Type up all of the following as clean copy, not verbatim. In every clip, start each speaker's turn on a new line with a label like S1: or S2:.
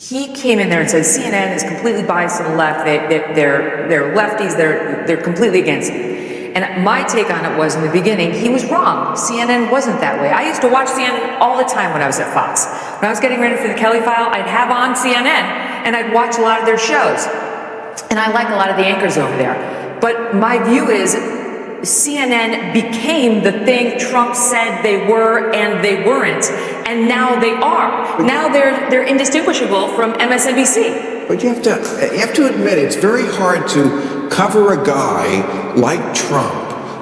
S1: He came in there and said CNN is completely biased to the left. They're lefties. They're completely against me. And my take on it was, in the beginning, he was wrong. CNN wasn't that way. I used to watch CNN all the time when I was at Fox. When I was getting ready for the Kelly File, I'd have on CNN and I'd watch a lot of their shows. And I like a lot of the anchors over there. But my view is, CNN became the thing Trump said they were and they weren't, and now they are. Now they're indistinguishable from MSNBC.
S2: But you have to admit, it's very hard to cover a guy like Trump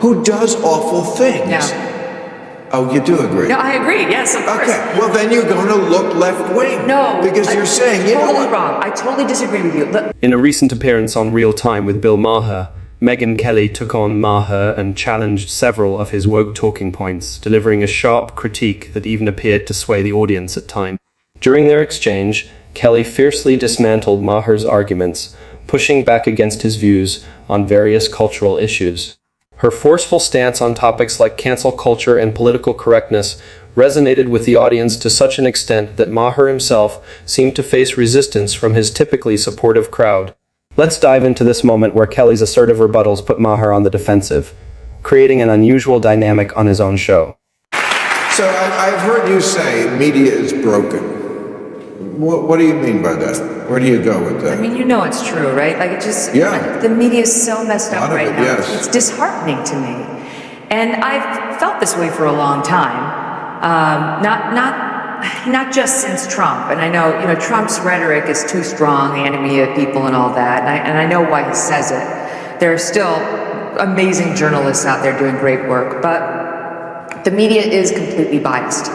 S2: who does awful things.
S1: No.
S2: Oh, you do agree?
S1: No, I agree. Yes, of course.
S2: Okay. Well, then you're going to look left wing.
S1: No,
S2: because you're saying, you know
S1: totally
S2: what?
S1: wrong. I totally disagree with you.
S3: In a recent appearance on Real Time with Bill Maher, Megyn Kelly took on Maher and challenged several of his woke talking points, delivering a sharp critique that even appeared to sway the audience at times. During their exchange, Kelly fiercely dismantled Maher's arguments, pushing back against his views on various cultural issues. Her forceful stance on topics like cancel culture and political correctness resonated with the audience to such an extent that Maher himself seemed to face resistance from his typically supportive crowd. Let's dive into this moment where Kelly's assertive rebuttals put Maher on the defensive, creating an unusual dynamic on his own show.
S2: So I've heard you say media is broken. What do you mean by that? Where do you go with that?
S1: I mean, you know it's true, right? Like, it just,
S2: yeah.
S1: The media is so messed up right now.
S2: Yes.
S1: It's disheartening to me. And I've felt this way for a long time. Not just since Trump. And I know, Trump's rhetoric is too strong, the enemy of people and all that. And I know why he says it. There are still amazing journalists out there doing great work, but the media is completely biased.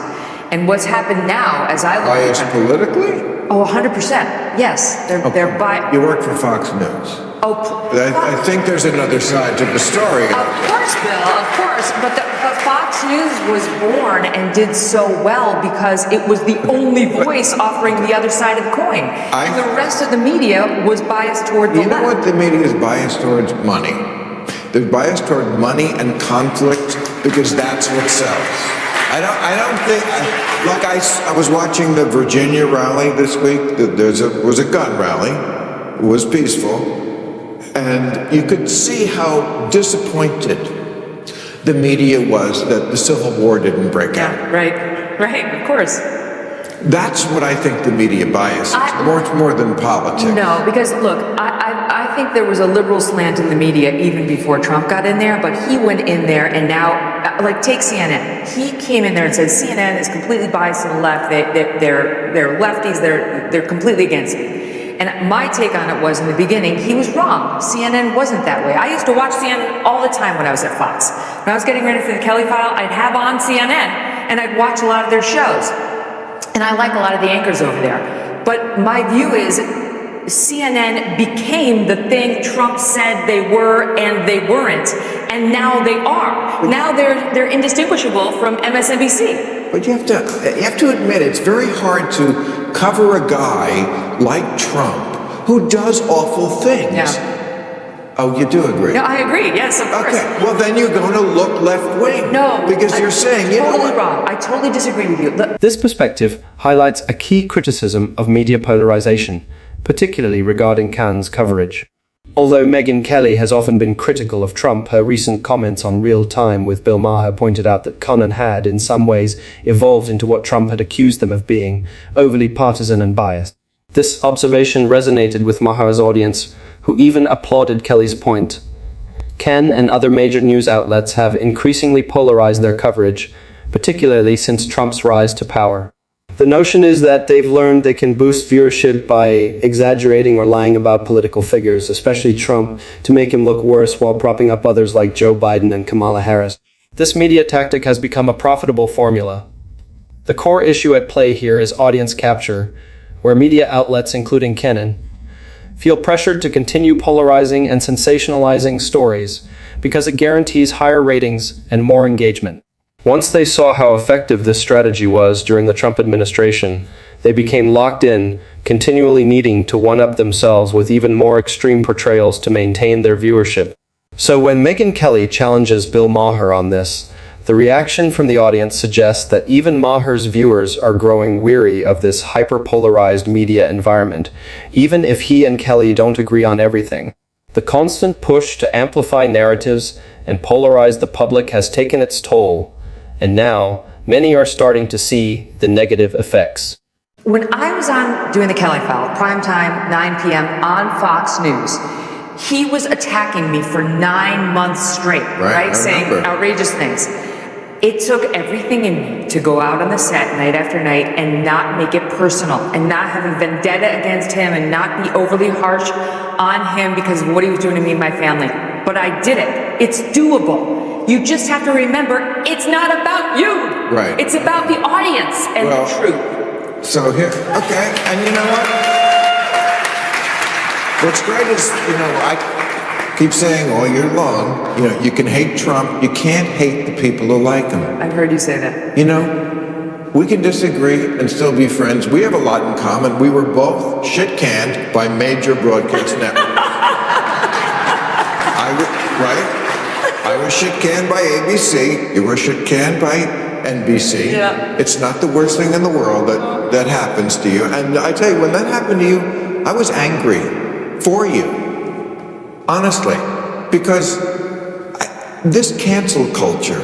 S1: And what's happened now, as I look
S2: biased
S1: at
S2: politically?
S1: Oh, 100%. Yes, they're biased.
S2: You work for Fox News.
S1: Oh,
S2: I think there's another side to the story.
S1: Of course, Bill, of course. But Fox News was born and did so well because it was the only voice offering the other side of the coin. And the rest of the media was biased toward the left.
S2: You know what the media is biased towards? Money. They're biased toward money and conflict because that's what sells. I don't think, like I was watching the Virginia rally this week. There was a gun rally. It was peaceful. And you could see how disappointed the media was that the Civil War didn't break out.
S1: Right, of course.
S2: That's what I think the media bias is, more than politics.
S1: No, because look, I think there was a liberal slant in the media even before Trump got in there, but he went in there and now, like, take CNN. He came in there and said CNN is completely biased to the left. They're lefties. They're completely against me. And my take on it was, in the beginning, he was wrong. CNN wasn't that way. I used to watch CNN all the time when I was at Fox. When I was getting ready for the Kelly File, I'd have on CNN and I'd watch a lot of their shows. And I like a lot of the anchors over there. But my view is, CNN became the thing Trump said they were and they weren't, and now they are. Now they're indistinguishable from MSNBC.
S2: But you have to admit, it's very hard to cover a guy like Trump who does awful things.
S1: Yeah.
S2: Oh, you do agree?
S1: No, I agree. Yes, of course.
S2: Okay. Well, then you're going to look left wing.
S1: No,
S2: because you're saying, you know what?
S1: Totally wrong. I totally disagree with you.
S3: This perspective highlights a key criticism of media polarization, particularly regarding Cannes coverage. Although Megyn Kelly has often been critical of Trump, her recent comments on Real Time with Bill Maher pointed out that Cannes had, in some ways, evolved into what Trump had accused them of being, overly partisan and biased. This observation resonated with Maher's audience, who even applauded Kelly's point. Cannes and other major news outlets have increasingly polarized their coverage, particularly since Trump's rise to power. The notion is that they've learned they can boost viewership by exaggerating or lying about political figures, especially Trump, to make him look worse while propping up others like Joe Biden and Kamala Harris. This media tactic has become a profitable formula. The core issue at play here is audience capture, where media outlets, including Cannes, feel pressured to continue polarizing and sensationalizing stories because it guarantees higher ratings and more engagement. Once they saw how effective this strategy was during the Trump administration, they became locked in, continually needing to one-up themselves with even more extreme portrayals to maintain their viewership. So when Megyn Kelly challenges Bill Maher on this, The reaction from the audience suggests that even Maher's viewers are growing weary of this hyper-polarized media environment, even if he and Kelly don't agree on everything. The constant push to amplify narratives and polarize the public has taken its toll, and now many are starting to see the negative effects.
S1: When I was on doing the Kelly File, primetime, 9 p.m. on Fox News, he was attacking me for 9 months straight, right? Saying outrageous things. It took everything in me to go out on the set night after night and not make it personal and not have a vendetta against him and not be overly harsh on him because of what he was doing to me and my family. But I did it. It's doable. You just have to remember, it's not about you.
S2: Right.
S1: It's about the audience and the truth.
S2: So here, okay, and you know what? What's great is, I keep saying all year long, you can hate Trump, you can't hate the people who like him.
S1: I've heard you say that.
S2: We can disagree and still be friends. We have a lot in common. We were both shit-canned by major broadcast networks. I was shit-canned by ABC, you were shit-canned by NBC.
S1: Yeah.
S2: It's not the worst thing in the world that happens to you. And I tell you, when that happened to you, I was angry for you. Honestly, because this cancel culture,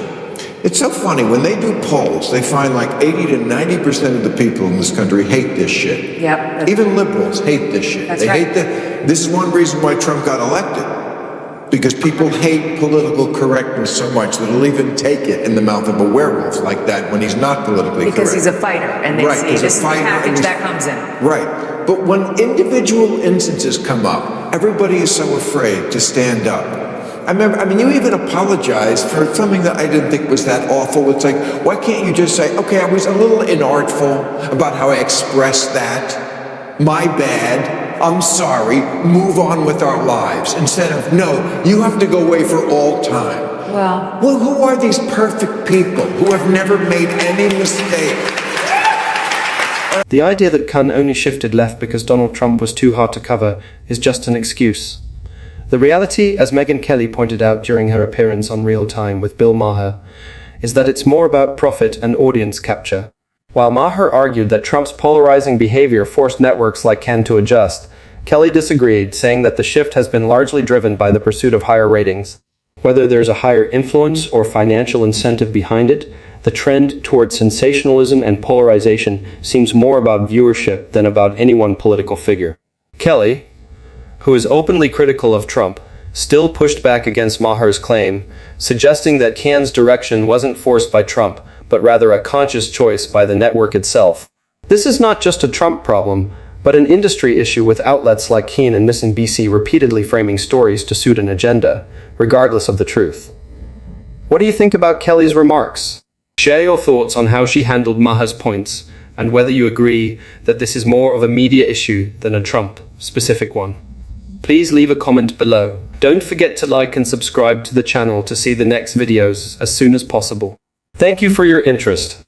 S2: it's so funny. When they do polls, they find like 80 to 90% of the people in this country hate this shit.
S1: Yep.
S2: Even liberals hate this shit.
S1: That's right.
S2: This is one reason why Trump got elected. Because people hate political correctness so much that they'll even take it in the mouth of a werewolf like that when he's not politically correct.
S1: Because he's a fighter, and they say this is the package that comes in.
S2: Right. But when individual instances come up, everybody is so afraid to stand up. You even apologized for something that I didn't think was that awful. It's like, why can't you just say, okay, I was a little inartful about how I expressed that. My bad. I'm sorry. Move on with our lives. Instead of, no, you have to go away for all time.
S1: Well,
S2: who are these perfect people who have never made any mistake?
S3: The idea that Khan only shifted left because Donald Trump was too hard to cover is just an excuse. The reality, as Megyn Kelly pointed out during her appearance on Real Time with Bill Maher, is that it's more about profit and audience capture. While Maher argued that Trump's polarizing behavior forced networks like Khan to adjust, Kelly disagreed, saying that the shift has been largely driven by the pursuit of higher ratings. Whether there's a higher influence or financial incentive behind it, the trend towards sensationalism and polarization seems more about viewership than about any one political figure. Kelly, who is openly critical of Trump, still pushed back against Maher's claim, suggesting that Khan's direction wasn't forced by Trump, but rather a conscious choice by the network itself. This is not just a Trump problem, but an industry issue with outlets like Keen and MSNBC repeatedly framing stories to suit an agenda, regardless of the truth. What do you think about Kelly's remarks? Share your thoughts on how she handled Maher's points, and whether you agree that this is more of a media issue than a Trump-specific one. Please leave a comment below. Don't forget to like and subscribe to the channel to see the next videos as soon as possible. Thank you for your interest.